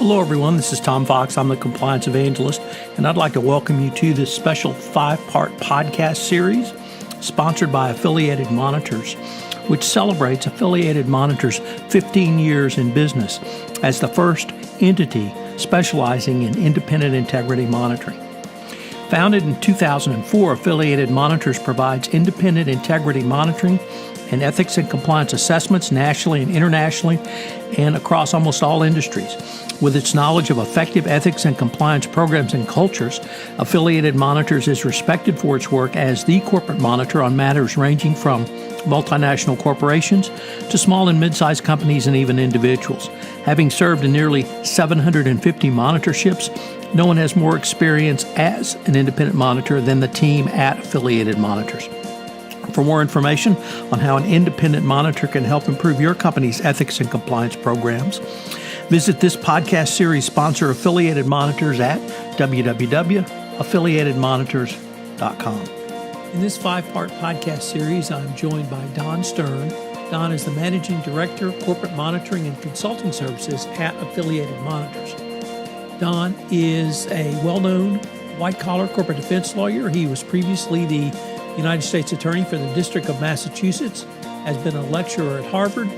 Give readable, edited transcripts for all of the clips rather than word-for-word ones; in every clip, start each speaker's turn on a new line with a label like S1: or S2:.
S1: Hello, everyone. This is Tom Fox. I'm the Compliance Evangelist, and I'd like to welcome you to this special 5-part podcast series sponsored by Affiliated Monitors, which celebrates Affiliated Monitors' 15 years in business as the first entity specializing in independent integrity monitoring. Founded in 2004, Affiliated Monitors provides independent integrity monitoring and ethics and compliance assessments nationally and internationally and across almost all industries. With its knowledge of effective ethics and compliance programs and cultures, Affiliated Monitors is respected for its work as the corporate monitor on matters ranging from multinational corporations to small and mid-sized companies and even individuals. Having served in nearly 750 monitorships, no one has more experience as an independent monitor than the team at Affiliated Monitors. For more information on how an independent monitor can help improve your company's ethics and compliance programs, visit this podcast series sponsor, Affiliated Monitors, at www.affiliatedmonitors.com. In this 5-part podcast series, I'm joined by Don Stern. Don is the Managing Director of Corporate Monitoring and Consulting Services at Affiliated Monitors. Don is a well-known white-collar corporate defense lawyer. He was previously the United States Attorney for the District of Massachusetts, has been a lecturer at Harvard,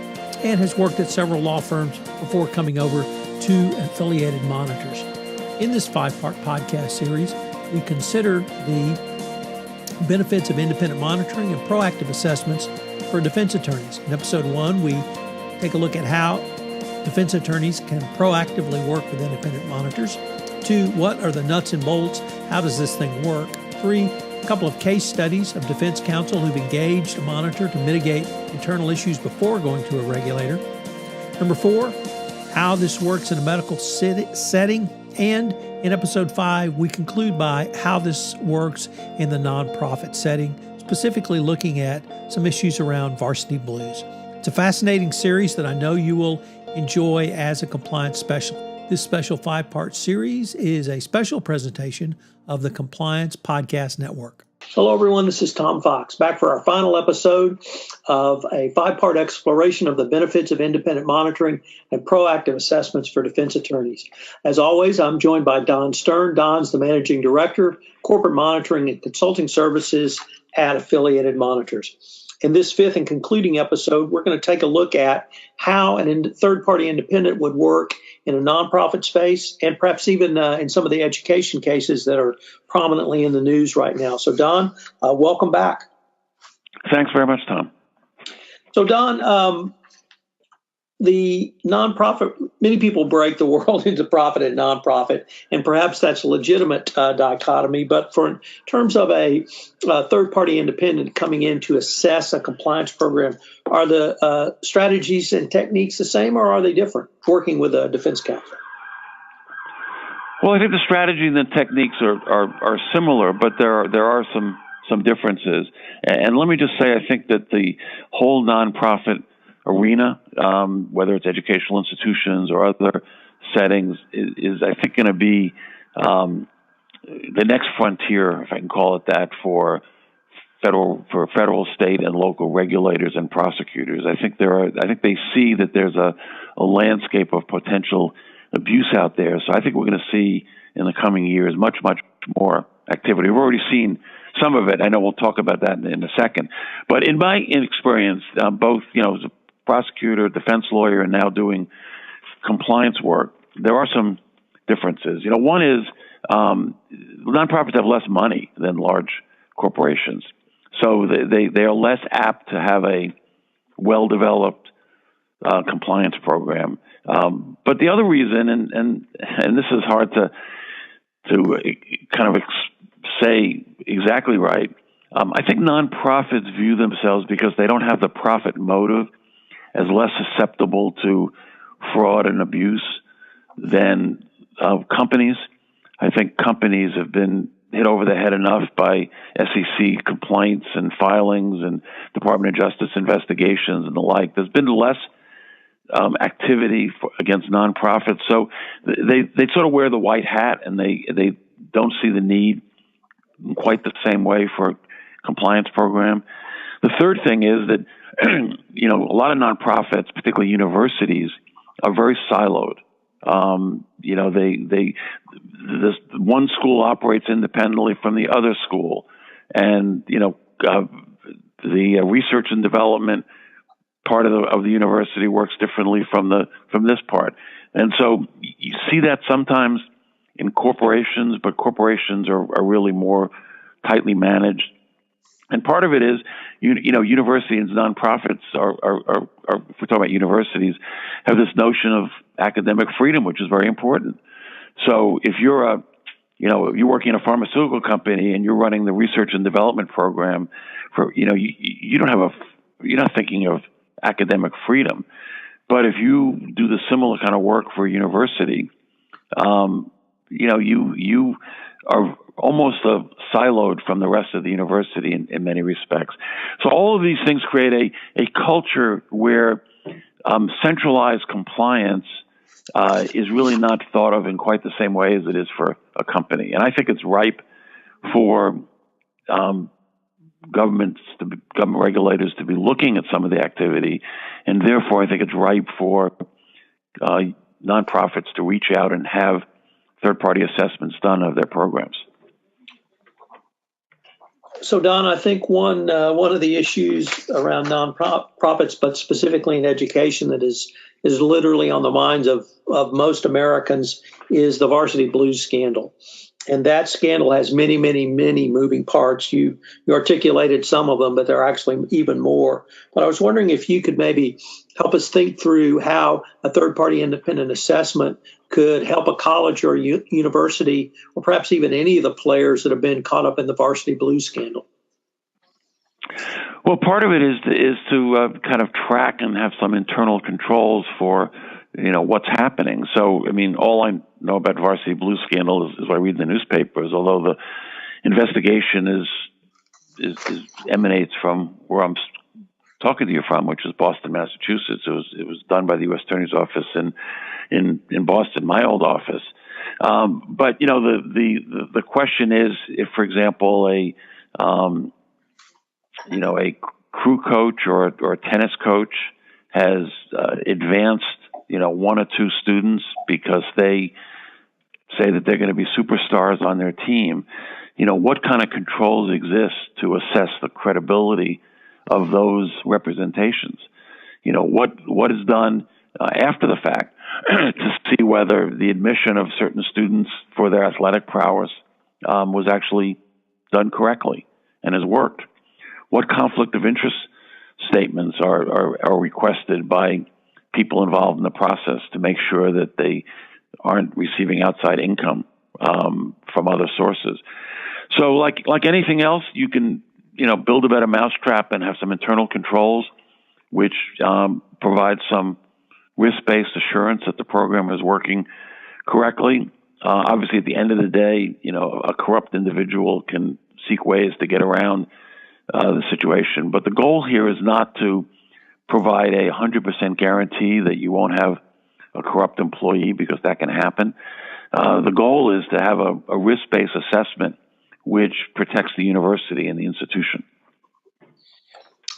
S1: and has worked at several law firms before coming over to Affiliated Monitors. In this 5-part podcast series, we consider the benefits of independent monitoring and proactive assessments for defense attorneys. In episode 1, we take a look at how defense attorneys can proactively work with independent monitors. 2, what are the nuts and bolts? How does this thing work? 3, a couple of case studies of defense counsel who've engaged a monitor to mitigate internal issues before going to a regulator. Number 4, how this works in a medical setting. And in episode 5, we conclude by how this works in the nonprofit setting, specifically looking at some issues around Varsity Blues. It's a fascinating series that I know you will enjoy as a compliance specialist. This special 5-part series is a special presentation of the Compliance Podcast Network. Hello, everyone. This is Tom Fox, back for our final episode of a 5-part exploration of the benefits of independent monitoring and proactive assessments for defense attorneys. As always, I'm joined by Don Stern. Don's the Managing Director, Corporate Monitoring and Consulting Services at Affiliated Monitors. In this 5th and concluding episode, we're going to take a look at how a third-party independent would work in a nonprofit space and perhaps even in some of the education cases that are prominently in the news right now. So, Don, welcome back.
S2: Thanks very much, Tom.
S1: So, Don, the nonprofit, many people break the world into profit and nonprofit, and perhaps that's a legitimate dichotomy. But in terms of a third-party independent coming in to assess a compliance program, are the strategies and techniques the same, or are they different, working with a defense counsel?
S2: Well, I think the strategy and the techniques are similar, but there are some differences. And let me just say, I think that the whole nonprofit arena, whether it's educational institutions or other settings, is I think going to be the next frontier, if I can call it that, for federal, state, and local regulators and prosecutors. I think they see that there's a landscape of potential abuse out there. So I think we're going to see in the coming years much more activity. We've already seen some of it. I know we'll talk about that in a second. But in my experience, both as a prosecutor, defense lawyer, and now doing compliance work, there are some differences. One is nonprofits have less money than large corporations, so they are less apt to have a well-developed compliance program. But the other reason, and this is hard to kind of say exactly right, I think nonprofits view themselves, because they don't have the profit motive, as less susceptible to fraud and abuse than companies. I think companies have been hit over the head enough by SEC complaints and filings and Department of Justice investigations and the like. There's been less activity against nonprofits, so they sort of wear the white hat, and they don't see the need quite the same way for a compliance program. The third thing is that a lot of nonprofits, particularly universities, are very siloed. this one school operates independently from the other school, and the research and development part of the university works differently from this part. And so you see that sometimes in corporations, but corporations are really more tightly managed. And part of it is, universities and nonprofits are if we talk about universities, have this notion of academic freedom, which is very important. So if you're you're working in a pharmaceutical company and you're running the research and development program you're not thinking of academic freedom. But if you do the similar kind of work for a university, you are almost siloed from the rest of the university in many respects. So all of these things create a culture where centralized compliance is really not thought of in quite the same way as it is for a company. And I think it's ripe for government regulators to be looking at some of the activity, and therefore I think it's ripe for nonprofits to reach out and have third-party assessments done of their programs.
S1: So, Don, I think one of the issues around nonprofits, but specifically in education, that is literally on the minds of most Americans is the Varsity Blues scandal. And that scandal has many, many, many moving parts. You articulated some of them, but there are actually even more. But I was wondering if you could maybe help us think through how a third-party independent assessment could help a college or a university, or perhaps even any of the players that have been caught up in the Varsity Blues scandal.
S2: Well, part of it is to kind of track and have some internal controls for what's happening. So, I mean, all I know about Varsity Blues scandal is what I read in the newspapers. Although the investigation emanates from where I'm talking to you from, which is Boston, Massachusetts. It was done by the U.S. Attorney's Office in Boston, my old office. But the question is, if, for example, a crew coach or a tennis coach has advanced one or two students because they say that they're going to be superstars on their team, what kind of controls exist to assess the credibility of those representations? What is done after the fact to see whether the admission of certain students for their athletic prowess was actually done correctly and has worked? What conflict of interest statements are requested by people involved in the process to make sure that they aren't receiving outside income from other sources? So like anything else, you can build a better mousetrap and have some internal controls which provide some risk-based assurance that the program is working correctly. Obviously, at the end of the day, a corrupt individual can seek ways to get around the situation. But the goal here is not to provide a 100% guarantee that you won't have a corrupt employee, because that can happen. The goal is to have a risk-based assessment which protects the university and the institution.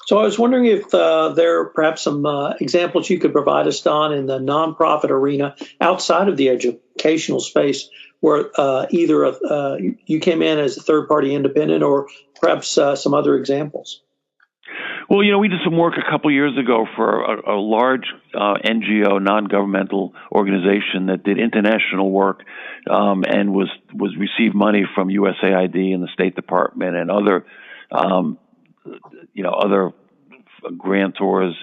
S1: So I was wondering if there are perhaps some examples you could provide us, Don, in the nonprofit arena outside of the educational space where either you came in as a third-party independent or perhaps some other examples.
S2: Well, we did some work a couple years ago for a large NGO, non-governmental organization that did international work and was received money from USAID and the State Department and other other grantors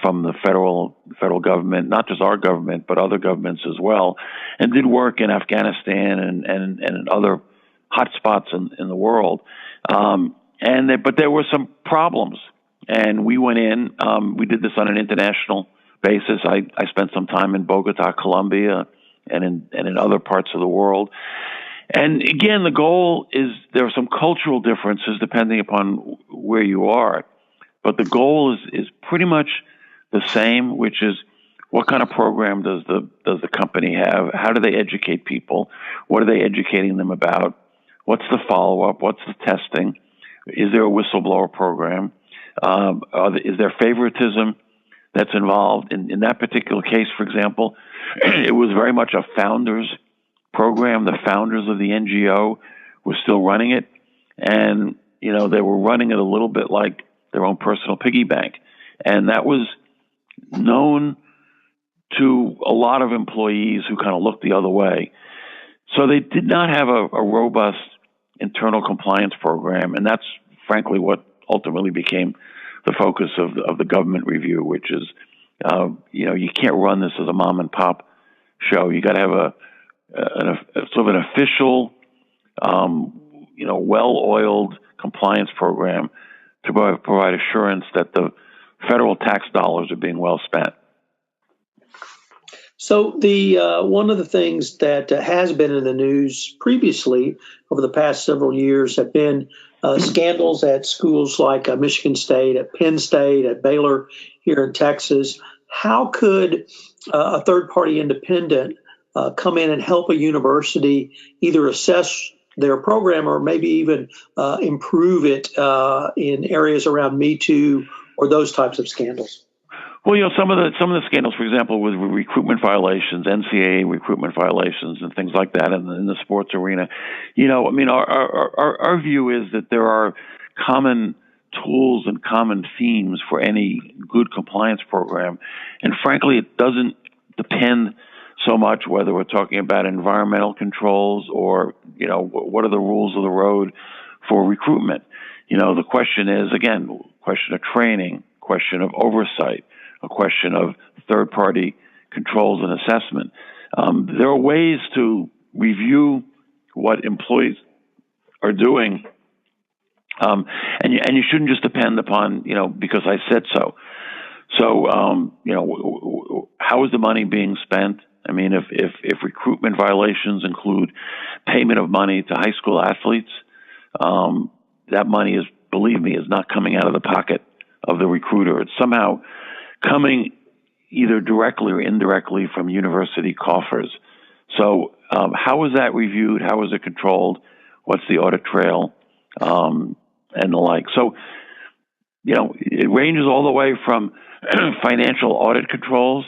S2: from the federal government, not just our government, but other governments as well, and did work in Afghanistan and in other hotspots in the world. But there were some problems, and we went in. We did this on an international basis. I spent some time in Bogota, Colombia, and in other parts of the world. And again, the goal is there are some cultural differences depending upon where you are, but the goal is pretty much the same, which is what kind of program does the company have? How do they educate people? What are they educating them about? What's the follow-up? What's the testing? Is there a whistleblower program? Is there favoritism that's involved. In that particular case, for example, it was very much a founders program. The founders of the NGO were still running it, and they were running it a little bit like their own personal piggy bank, and that was known to a lot of employees who kind of looked the other way. So they did not have a robust internal compliance program, and that's frankly what ultimately became the focus of the government review, which is, you can't run this as a mom and pop show. You got to have a sort of an official, well-oiled compliance program to provide assurance that the federal tax dollars are being well spent.
S1: So the one of the things that has been in the news previously over the past several years have been scandals at schools like Michigan State, at Penn State, at Baylor here in Texas. How could a third-party independent come in and help a university either assess their program or maybe even improve it in areas around Me Too or those types of scandals?
S2: Well, some of the scandals, for example, with recruitment violations, NCAA recruitment violations, and things like that in the sports arena. Our view is that there are common tools and common themes for any good compliance program, and frankly, it doesn't depend so much whether we're talking about environmental controls or what are the rules of the road for recruitment. The question is, again, question of training, question of oversight, a question of third-party controls and assessment. There are ways to review what employees are doing, and you shouldn't just depend upon because I said so. So how is the money being spent? I mean, if recruitment violations include payment of money to high school athletes, that money believe me, is not coming out of the pocket of the recruiter. It's somehow coming either directly or indirectly from university coffers. So how is that reviewed? How is it controlled? What's the audit trail? And the like. So, it ranges all the way from financial audit controls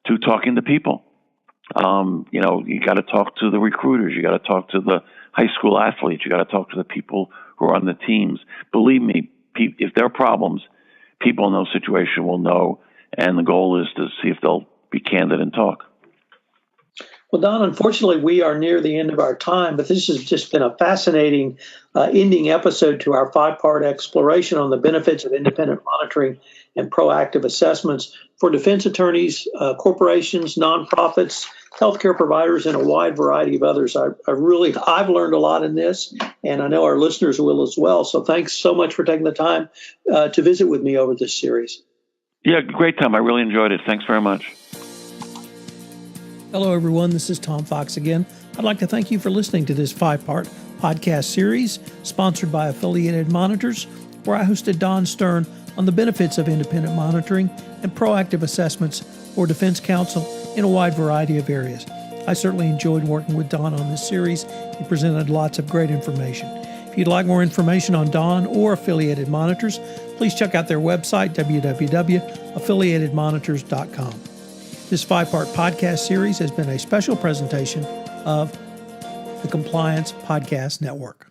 S2: to talking to people. You got to talk to the recruiters. You got to talk to the high school athletes. You got to talk to the people who are on the teams. Believe me, if there are problems, people in those situations will know, and the goal is to see if they'll be candid and talk.
S1: Well, Don, unfortunately, we are near the end of our time, but this has just been a fascinating ending episode to our 5-part exploration on the benefits of independent monitoring and proactive assessments for defense attorneys, corporations, nonprofits, healthcare providers, and a wide variety of others. I've learned a lot in this, and I know our listeners will as well. So thanks so much for taking the time to visit with me over this series.
S2: Yeah, great time. I really enjoyed it. Thanks very much.
S1: Hello, everyone. This is Tom Fox again. I'd like to thank you for listening to this 5-part podcast series sponsored by Affiliated Monitors, where I hosted Don Stern on the benefits of independent monitoring and proactive assessments for defense counsel in a wide variety of areas. I certainly enjoyed working with Don on this series. He presented lots of great information. If you'd like more information on Don or Affiliated Monitors, please check out their website, www.affiliatedmonitors.com. This 5-part podcast series has been a special presentation of the Compliance Podcast Network.